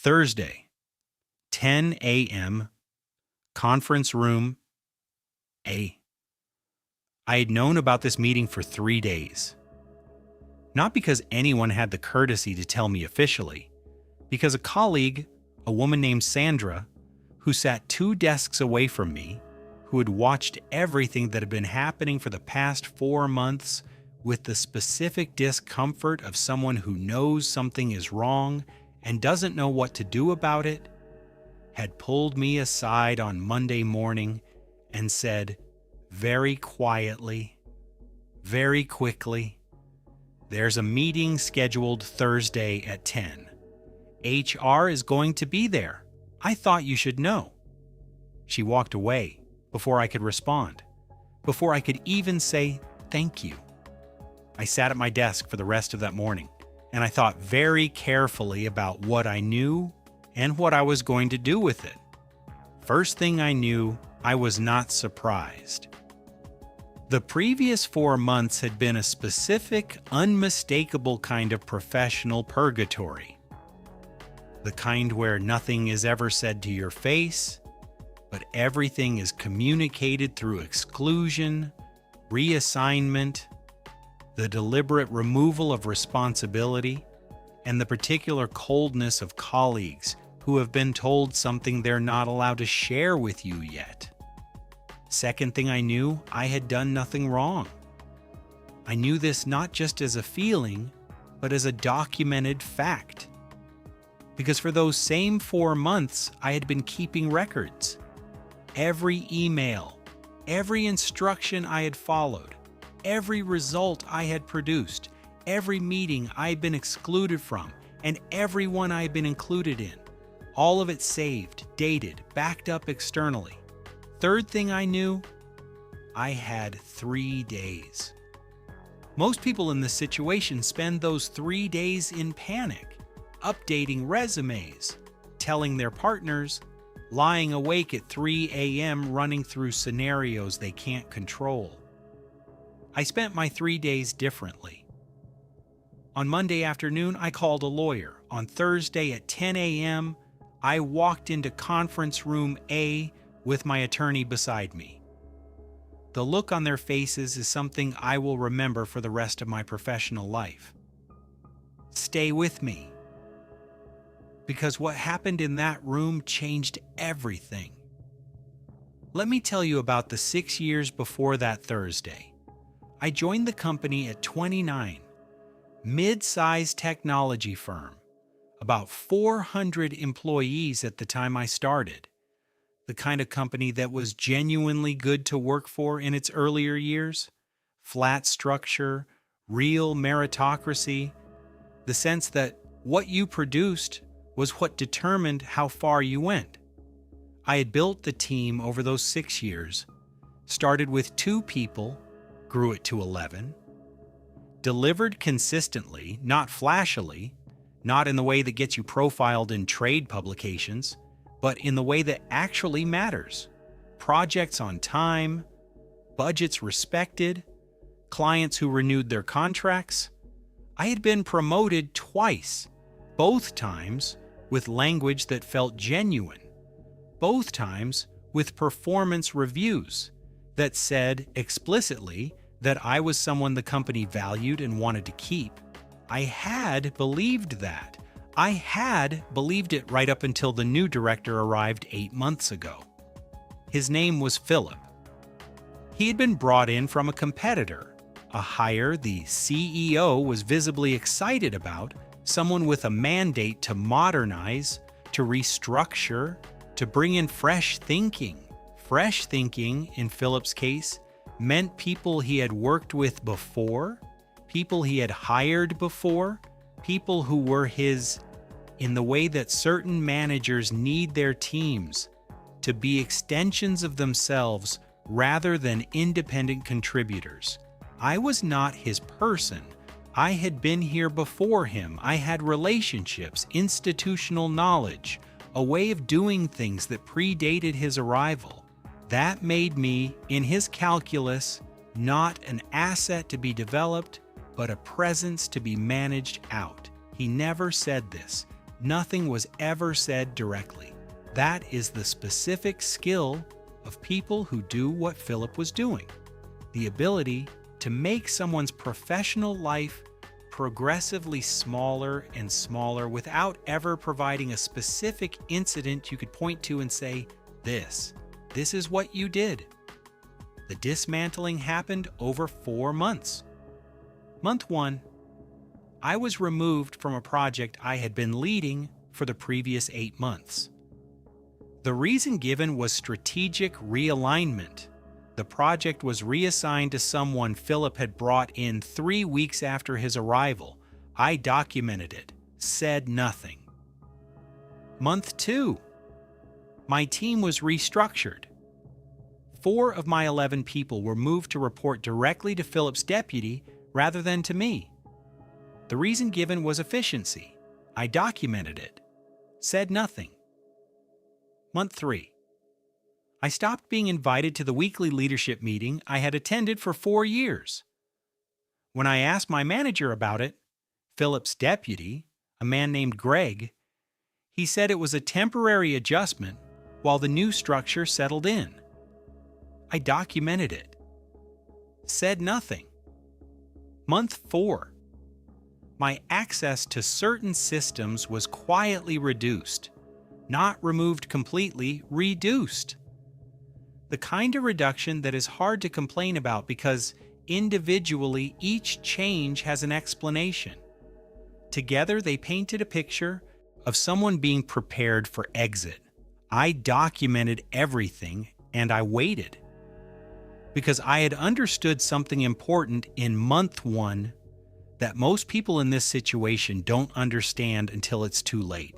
Thursday, 10 a.m., conference room A. I had known about this meeting for 3 days. Not because anyone had the courtesy to tell me officially, because a colleague, a woman named Sandra, who sat 2 desks away from me, who had watched everything that had been happening for the past 4 months with the specific discomfort of someone who knows something is wrong and doesn't know what to do about it, had pulled me aside on Monday morning and said, very quietly, very quickly, "There's a meeting scheduled Thursday at 10. HR is going to be there. I thought you should know." She walked away before I could respond, before I could even say thank you. I sat at my desk for the rest of that morning, and I thought very carefully about what I knew and what I was going to do with it. First thing I knew, I was not surprised. The previous 4 months had been a specific, unmistakable kind of professional purgatory. The kind where nothing is ever said to your face, but everything is communicated through exclusion, reassignment, the deliberate removal of responsibility, and the particular coldness of colleagues who have been told something they're not allowed to share with you yet. Second thing I knew, I had done nothing wrong. I knew this not just as a feeling, but as a documented fact. Because for those same 4 months, I had been keeping records. Every email, every instruction I had followed, every result I had produced, every meeting I had been excluded from, and every one I had been included in. All of it saved, dated, backed up externally. Third thing I knew, I had 3 days. Most people in this situation spend those 3 days in panic, updating resumes, telling their partners, lying awake at 3 a.m. running through scenarios they can't control. I spent my 3 days differently. On Monday afternoon, I called a lawyer. On Thursday at 10 a.m., I walked into conference room A with my attorney beside me. The look on their faces is something I will remember for the rest of my professional life. Stay with me. Because what happened in that room changed everything. Let me tell you about the 6 years before that Thursday. I joined the company at 29, mid-sized technology firm, about 400 employees at the time I started. The kind of company that was genuinely good to work for in its earlier years. Flat structure, real meritocracy, the sense that what you produced was what determined how far you went. I had built the team over those 6 years, started with 2 people, grew it to 11, delivered consistently, not flashily, not in the way that gets you profiled in trade publications, but in the way that actually matters. Projects on time, budgets respected, clients who renewed their contracts. I had been promoted twice, both times with language that felt genuine, both times with performance reviews that said explicitly that I was someone the company valued and wanted to keep. I had believed that. I had believed it right up until the new director arrived 8 months ago. His name was Philip. He had been brought in from a competitor, a hire the CEO was visibly excited about, someone with a mandate to modernize, to restructure, to bring in fresh thinking. Fresh thinking, in Philip's case, meant people he had worked with before, people he had hired before, people who were his, in the way that certain managers need their teams to be extensions of themselves rather than independent contributors. I was not his person. I had been here before him. I had relationships, institutional knowledge, a way of doing things that predated his arrival. That made me, in his calculus, not an asset to be developed, but a presence to be managed out. He never said this, Nothing was ever said directly. That is the specific skill of people who do what Philip was doing. The ability to make someone's professional life progressively smaller and smaller without ever providing a specific incident you could point to and say, this is what you did. The dismantling happened over 4 months. Month 1, I was removed from a project I had been leading for the previous 8 months. The reason given was strategic realignment. The project was reassigned to someone Philip had brought in 3 weeks after his arrival. I documented it, said nothing. Month 2, my team was restructured. 4 of my 11 people were moved to report directly to Philip's deputy rather than to me. The reason given was efficiency. I documented it, said nothing. Month 3, I stopped being invited to the weekly leadership meeting I had attended for 4 years. When I asked my manager about it, Philip's deputy, a man named Greg, he said it was a temporary adjustment while the new structure settled in. I documented it, said nothing. Month 4, my access to certain systems was quietly reduced, not removed completely, reduced. The kind of reduction that is hard to complain about because individually each change has an explanation. Together they painted a picture of someone being prepared for exit. I documented everything and I waited. Because I had understood something important in month 1 that most people in this situation don't understand until it's too late.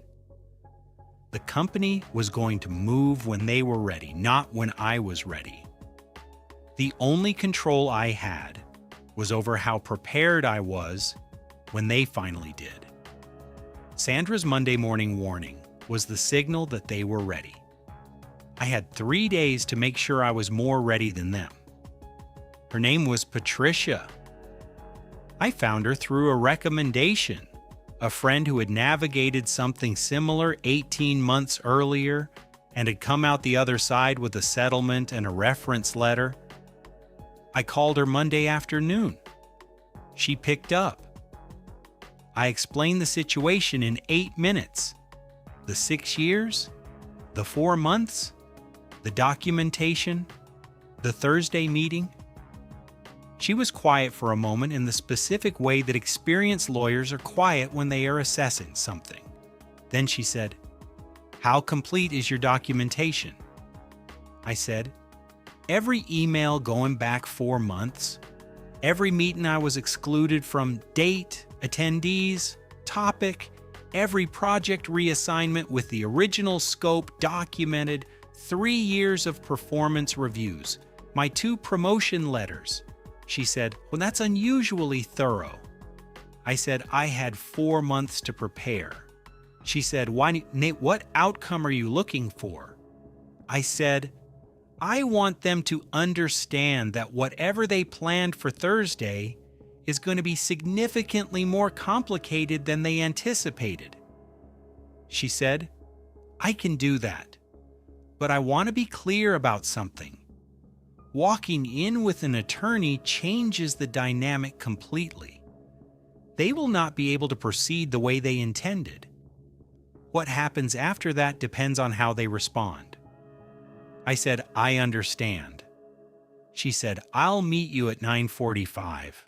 The company was going to move when they were ready, not when I was ready. The only control I had was over how prepared I was when they finally did. Sandra's Monday morning warning was the signal that they were ready. I had 3 days to make sure I was more ready than them. Her name was Patricia. I found her through a recommendation. A friend who had navigated something similar 18 months earlier and had come out the other side with a settlement and a reference letter. I called her Monday afternoon. She picked up. I explained the situation in 8 minutes. The 6 years, the 4 months, the documentation, the Thursday meeting. She was quiet for a moment in the specific way that experienced lawyers are quiet when they are assessing something. Then she said, "How complete is your documentation?" I said, "Every email going back 4 months, every meeting I was excluded from, date, attendees, topic, every project reassignment with the original scope documented, 3 years of performance reviews, my 2 promotion letters." She said, "Well, that's unusually thorough." I said, "I had 4 months to prepare." She said, "Nate, what outcome are you looking for?" I said, "I want them to understand that whatever they planned for Thursday is going to be significantly more complicated than they anticipated." She said, "I can do that, but I want to be clear about something. Walking in with an attorney changes the dynamic completely. They will not be able to proceed the way they intended. What happens after that depends on how they respond." I said, "I understand." She said, "I'll meet you at 9:45.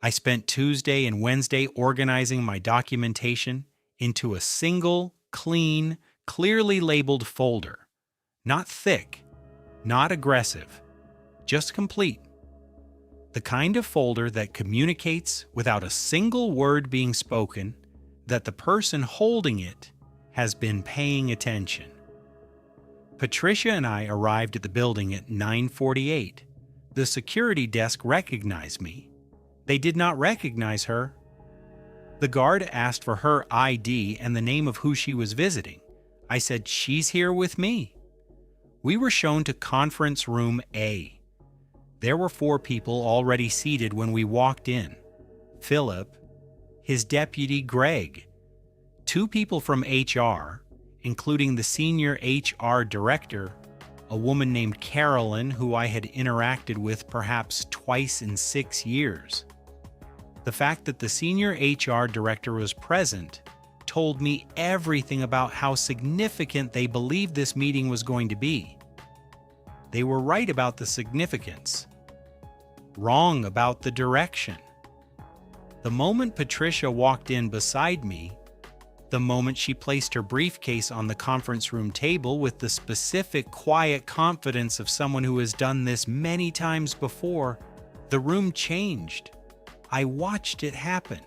I spent Tuesday and Wednesday organizing my documentation into a single, clean, clearly labeled folder. Not thick, not aggressive, just complete. The kind of folder that communicates without a single word being spoken that the person holding it has been paying attention. Patricia and I arrived at the building at 9:48. The security desk recognized me. They did not recognize her. The guard asked for her ID and the name of who she was visiting. I said, "She's here with me." We were shown to conference room A. There were 4 people already seated when we walked in. Philip, his deputy Greg, 2 people from HR, including the senior HR director, a woman named Carolyn who I had interacted with perhaps twice in 6 years. The fact that the senior HR director was present told me everything about how significant they believed this meeting was going to be. They were right about the significance, wrong about the direction. The moment Patricia walked in beside me, the moment she placed her briefcase on the conference room table with the specific, quiet confidence of someone who has done this many times before, the room changed. I watched it happen.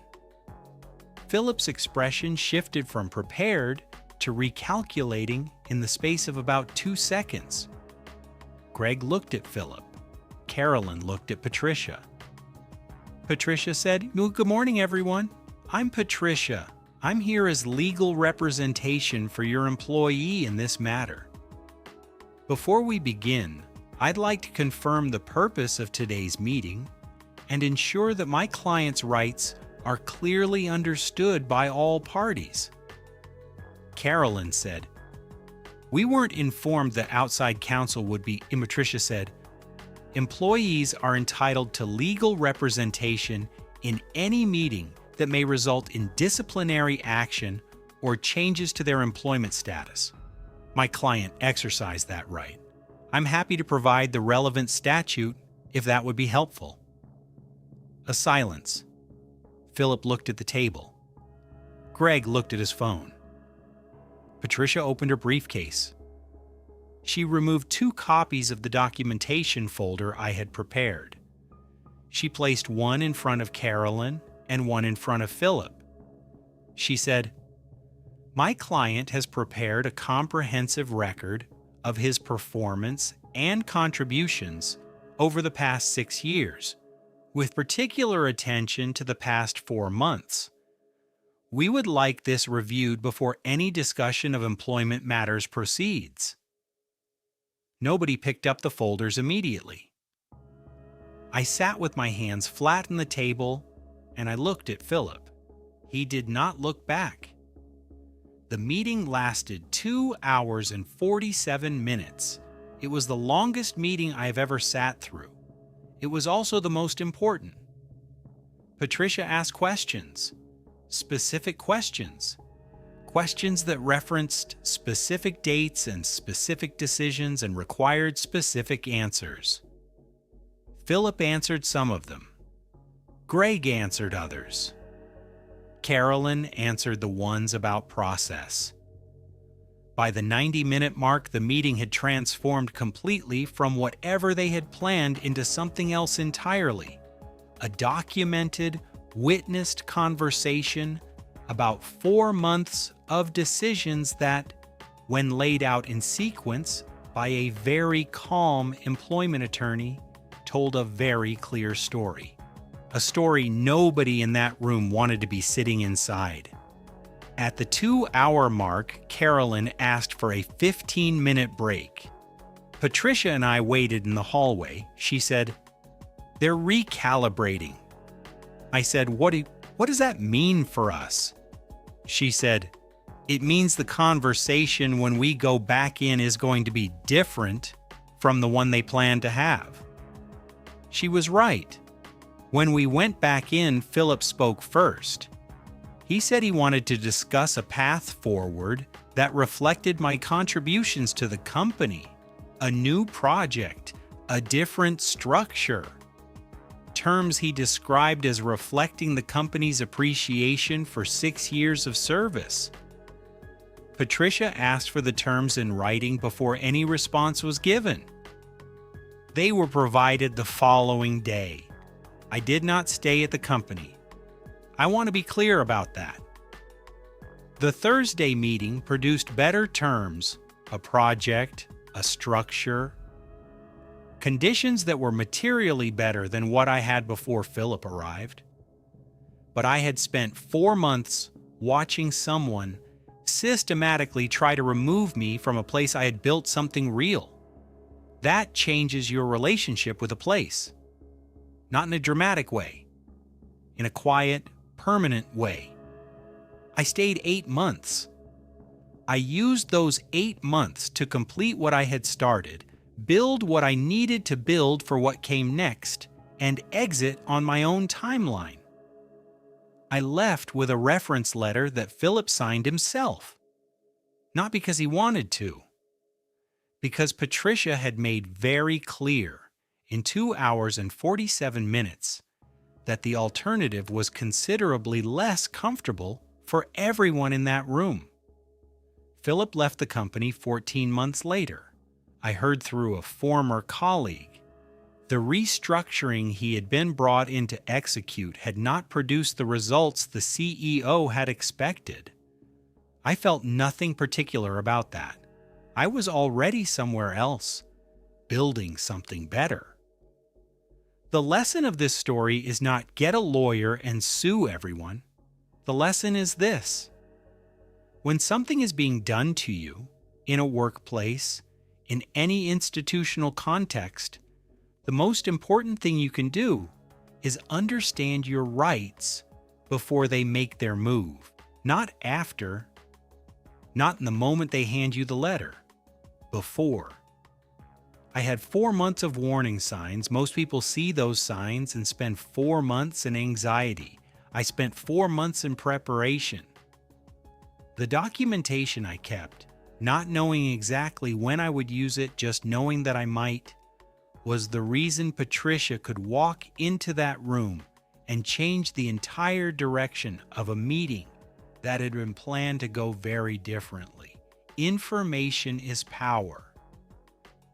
Philip's expression shifted from prepared to recalculating in the space of about 2 seconds. Greg looked at Philip. Carolyn looked at Patricia. Patricia said, "Well, good morning, everyone. I'm Patricia. I'm here as legal representation for your employee in this matter. Before we begin, I'd like to confirm the purpose of today's meeting and ensure that my client's rights are clearly understood by all parties." Carolyn said, "We weren't informed that outside counsel would be," and Patricia said, "Employees are entitled to legal representation in any meeting that may result in disciplinary action or changes to their employment status. My client exercised that right. I'm happy to provide the relevant statute if that would be helpful." A silence. Philip looked at the table. Greg looked at his phone. Patricia opened her briefcase. She removed 2 copies of the documentation folder I had prepared. She placed one in front of Carolyn and one in front of Philip. She said, "My client has prepared a comprehensive record of his performance and contributions over the past 6 years, with particular attention to the past 4 months. We would like this reviewed before any discussion of employment matters proceeds." Nobody picked up the folders immediately. I sat with my hands flat on the table and I looked at Philip. He did not look back. The meeting lasted 2 hours and 47 minutes. It was the longest meeting I have ever sat through. It was also the most important. Patricia asked questions, specific questions, questions that referenced specific dates and specific decisions and required specific answers. Philip answered some of them. Greg answered others. Carolyn answered the ones about process. By the 90-minute mark, the meeting had transformed completely from whatever they had planned into something else entirely. A documented, witnessed conversation about 4 months of decisions that, when laid out in sequence by a very calm employment attorney, told a very clear story. A story nobody in that room wanted to be sitting inside. At the 2-hour mark, Carolyn asked for a 15-minute break. Patricia and I waited in the hallway. She said, "They're recalibrating." I said, what does that mean for us?" She said, "It means the conversation when we go back in is going to be different from the one they planned to have." She was right. When we went back in, Philip spoke first. He said he wanted to discuss a path forward that reflected my contributions to the company, a new project, a different structure. Terms he described as reflecting the company's appreciation for 6 years of service. Patricia asked for the terms in writing before any response was given. They were provided the following day. I did not stay at the company. I want to be clear about that. The Thursday meeting produced better terms, a project, a structure, conditions that were materially better than what I had before Philip arrived. But I had spent 4 months watching someone systematically try to remove me from a place I had built something real. That changes your relationship with a place. Not in a dramatic way, in a quiet, permanent way. I stayed 8 months. I used those 8 months to complete what I had started, build what I needed to build for what came next, and exit on my own timeline. I left with a reference letter that Philip signed himself. Not because he wanted to, because Patricia had made very clear in 2 hours and 47 minutes that the alternative was considerably less comfortable for everyone in that room. Philip left the company 14 months later. I heard through a former colleague. The restructuring he had been brought in to execute had not produced the results the CEO had expected. I felt nothing particular about that. I was already somewhere else, building something better. The lesson of this story is not get a lawyer and sue everyone. The lesson is this: when something is being done to you, in a workplace, in any institutional context, the most important thing you can do is understand your rights before they make their move, not after, not in the moment they hand you the letter, before. I had 4 months of warning signs. Most people see those signs and spend 4 months in anxiety. I spent 4 months in preparation. The documentation I kept, not knowing exactly when I would use it, just knowing that I might, was the reason Patricia could walk into that room and change the entire direction of a meeting that had been planned to go very differently. Information is power.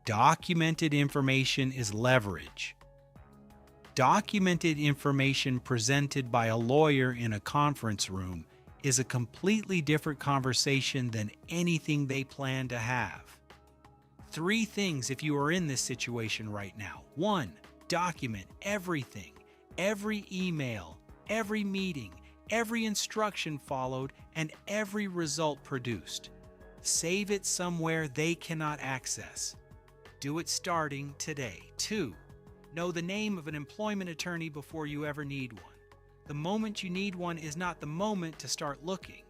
Documented information is leverage. Documented information presented by a lawyer in a conference room is a completely different conversation than anything they plan to have. 3 things if you are in this situation right now. 1, document everything, every email, every meeting, every instruction followed, and every result produced. Save it somewhere they cannot access. Do it starting today. 2, know the name of an employment attorney before you ever need one. The moment you need one is not the moment to start looking.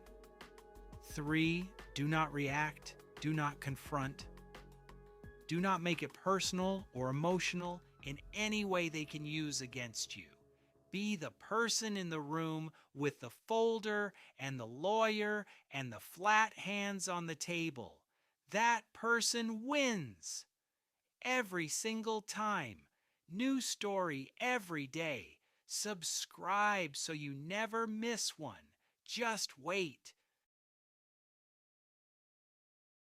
3, do not react, do not confront. Do not make it personal or emotional in any way they can use against you. Be the person in the room with the folder and the lawyer and the flat hands on the table. That person wins every single time. New story every day. Subscribe so you never miss one. Just wait.